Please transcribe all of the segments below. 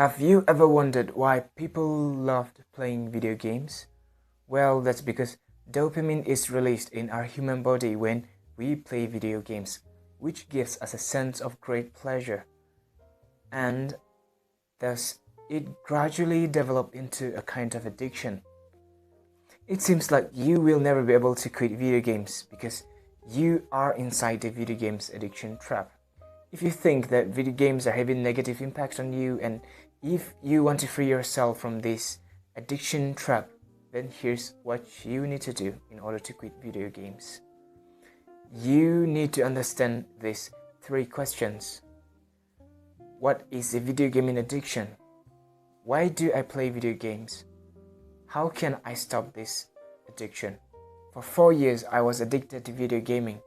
Have you ever wondered why people loved playing video games? Well, that's because dopamine is released in our human body when we play video games, which gives us a sense of great pleasure. And thus, it gradually develops into a kind of addiction. It seems like you will never be able to quit video games because you are inside the video games addiction trap. If you think that video games are having negative impacts on you, and if you want to free yourself from this addiction trap, then here's what you need to do in order to quit video games. You need to understand these 3 questions. What is a video gaming addiction? Why do I play video games? How can I stop this addiction? For 4 years, I was addicted to video gaming.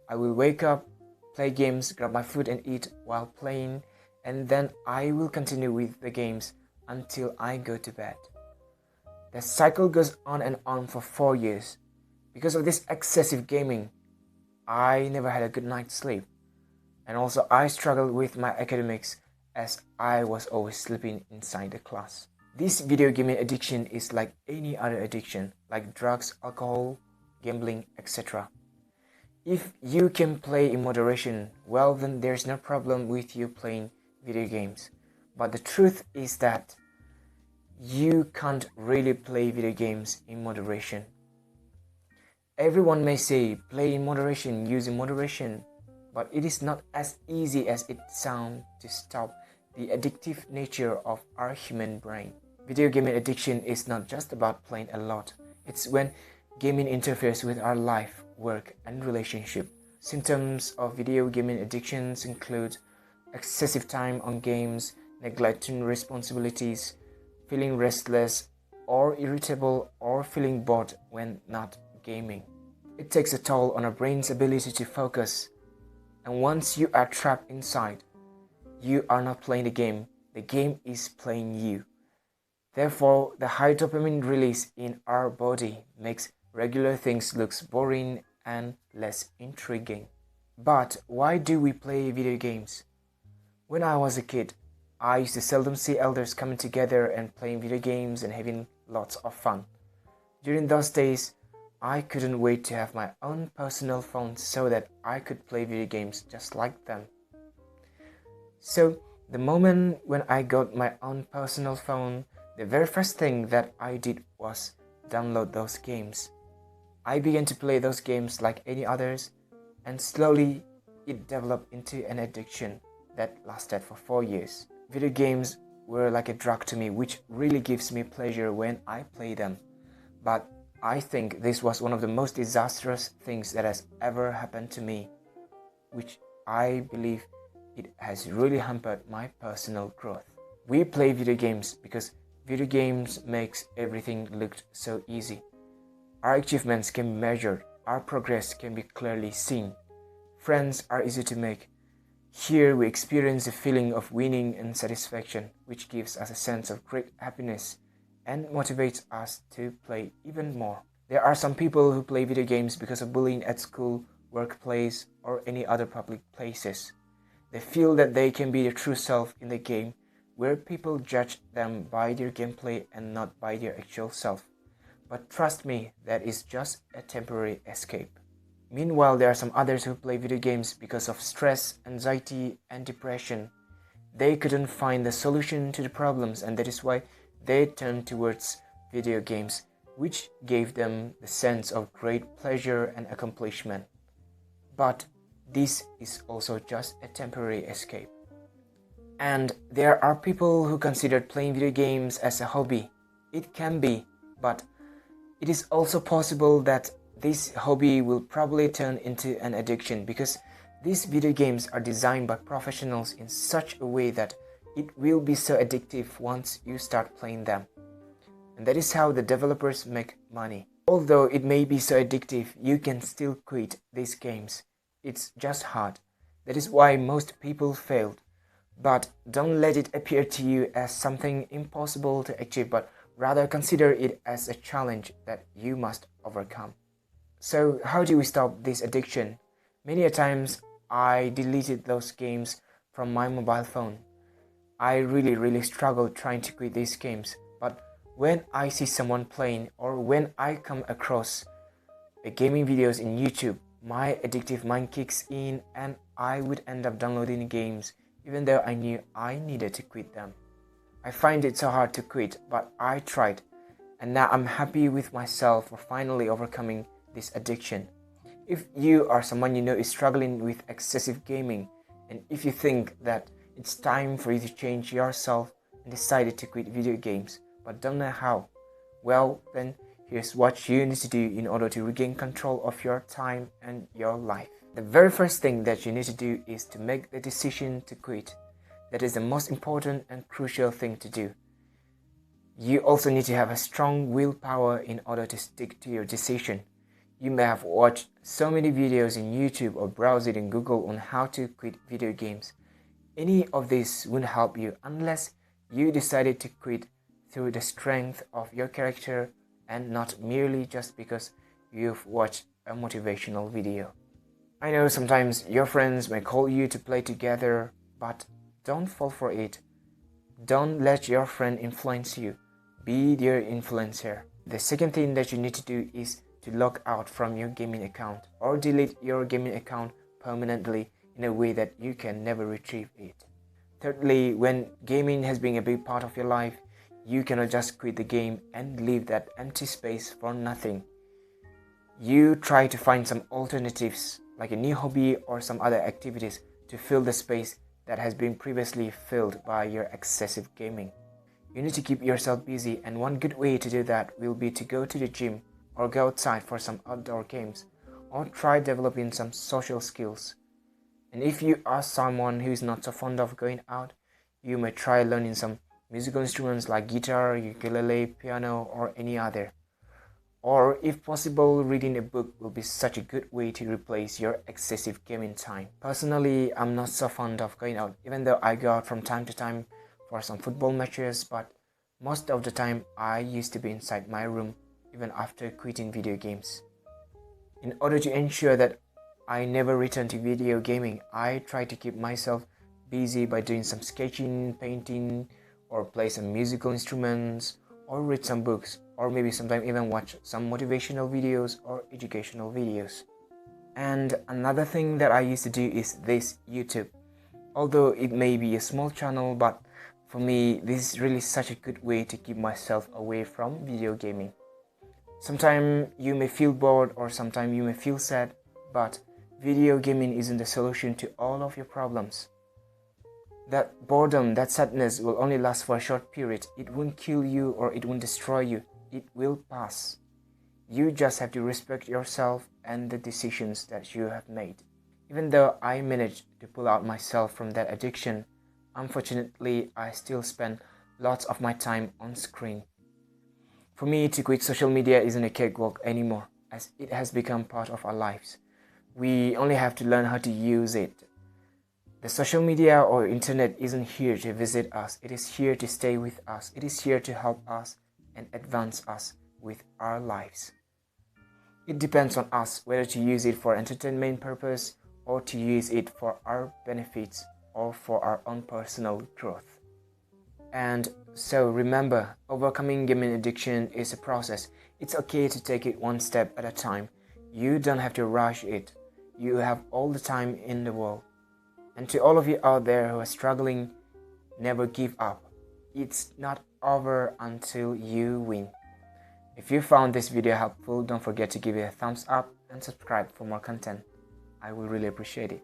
I will wake up, play games, grab my food and eat while playing, and then I will continue with the games until I go to bed. The cycle goes on and on for 4 years. Because of this excessive gaming, I never had a good night's sleep. And also I struggled with my academics as I was always sleeping inside the class. This video gaming addiction is like any other addiction, like drugs, alcohol, gambling, etc. If you can play in moderation, well, then there's no problem with you playing video games. But the truth is that you can't really play video games in moderation. Everyone may say play in moderation, use in moderation, but it is not as easy as it sounds to stop the addictive nature of our human brain. Video gaming addiction is not just about playing a lot. It's when gaming interferes with our life, work, and relationship. Symptoms of video gaming addictions include excessive time on games, neglecting responsibilities, feeling restless or irritable, or feeling bored when not gaming. It takes a toll on our brain's ability to focus, and once you are trapped inside, you are not playing the game is playing you. Therefore, the high dopamine release in our body makes regular things look boring and less intriguing. But why do we play video games? When I was a kid, I used to seldom see elders coming together and playing video games and having lots of fun. During those days, I couldn't wait to have my own personal phone so that I could play video games just like them. So, the moment when I got my own personal phone, the very first thing that I did was download those games. I began to play those games like any others, and slowly it developed into an addiction that lasted for 4 years. Video games were like a drug to me, which really gives me pleasure when I play them. But I think this was one of the most disastrous things that has ever happened to me, which I believe it has really hampered my personal growth. We play video games because video games makes everything look so easy. Our achievements can be measured, our progress can be clearly seen. Friends are easy to make. Here we experience the feeling of winning and satisfaction, which gives us a sense of great happiness and motivates us to play even more. There are some people who play video games because of bullying at school, workplace, or any other public places. They feel that they can be their true self in the game, where people judge them by their gameplay and not by their actual self. But trust me, that is just a temporary escape. Meanwhile, there are some others who play video games because of stress, anxiety, and depression. They couldn't find the solution to the problems, and that is why they turned towards video games, which gave them the sense of great pleasure and accomplishment. But this is also just a temporary escape. And there are people who consider playing video games as a hobby. It can be, but it is also possible that this hobby will probably turn into an addiction because these video games are designed by professionals in such a way that it will be so addictive once you start playing them. And that is how the developers make money. Although it may be so addictive, you can still quit these games. It's just hard. That is why most people failed. But don't let it appear to you as something impossible to achieve, but rather consider it as a challenge that you must overcome. So how do we stop this addiction? Many a times I deleted those games from my mobile phone. I really struggled trying to quit these games. But when I see someone playing, or when I come across gaming videos in YouTube, my addictive mind kicks in and I would end up downloading games even though I knew I needed to quit them. I find it so hard to quit, but I tried, and now I'm happy with myself for finally overcoming this addiction. If you are someone you know is struggling with excessive gaming, and if you think that it's time for you to change yourself and decided to quit video games but don't know how, well then here's what you need to do in order to regain control of your time and your life. The very first thing that you need to do is to make the decision to quit. That is the most important and crucial thing to do. You also need to have a strong willpower in order to stick to your decision. You may have watched so many videos in YouTube or browsed it in Google on how to quit video games. Any of this won't help you unless you decided to quit through the strength of your character and not merely just because you've watched a motivational video. I know sometimes your friends may call you to play together, but don't fall for it. Don't let your friend influence you. Be their influencer. The second thing that you need to do is to log out from your gaming account or delete your gaming account permanently in a way that you can never retrieve it. Thirdly, when gaming has been a big part of your life, you cannot just quit the game and leave that empty space for nothing. You try to find some alternatives, like a new hobby or some other activities to fill the space that has been previously filled by your excessive gaming. You need to keep yourself busy, and one good way to do that will be to go to the gym or go outside for some outdoor games or try developing some social skills. And if you are someone who is not so fond of going out, you may try learning some musical instruments like guitar, ukulele, piano, or any other. Or if possible, reading a book will be such a good way to replace your excessive gaming time. Personally, I'm not so fond of going out, even though I go out from time to time for some football matches, but most of the time I used to be inside my room even after quitting video games. In order to ensure that I never return to video gaming, I try to keep myself busy by doing some sketching, painting, or play some musical instruments, or read some books, or maybe sometimes even watch some motivational videos or educational videos. And another thing that I used to do is this YouTube. Although it may be a small channel, but for me this is really such a good way to keep myself away from video gaming. Sometimes you may feel bored or sometimes you may feel sad, but video gaming isn't the solution to all of your problems. That boredom, that sadness will only last for a short period. It won't kill you or it won't destroy you. It will pass. You just have to respect yourself and the decisions that you have made. Even though I managed to pull out myself from that addiction, unfortunately I still spend lots of my time on screen. For me, to quit social media isn't a cakewalk anymore, as it has become part of our lives. We only have to learn how to use it. The social media or internet isn't here to visit us. It is here to stay with us. It is here to help us and advance us with our lives. It depends on us whether to use it for entertainment purpose or to use it for our benefits or for our own personal growth. And so remember, overcoming gaming addiction is a process. It's okay to take it one step at a time. You don't have to rush it. You have all the time in the world. And to all of you out there who are struggling, never give up. It's not over until you win. If you found this video helpful, don't forget to give it a thumbs up and subscribe for more content. I will really appreciate it.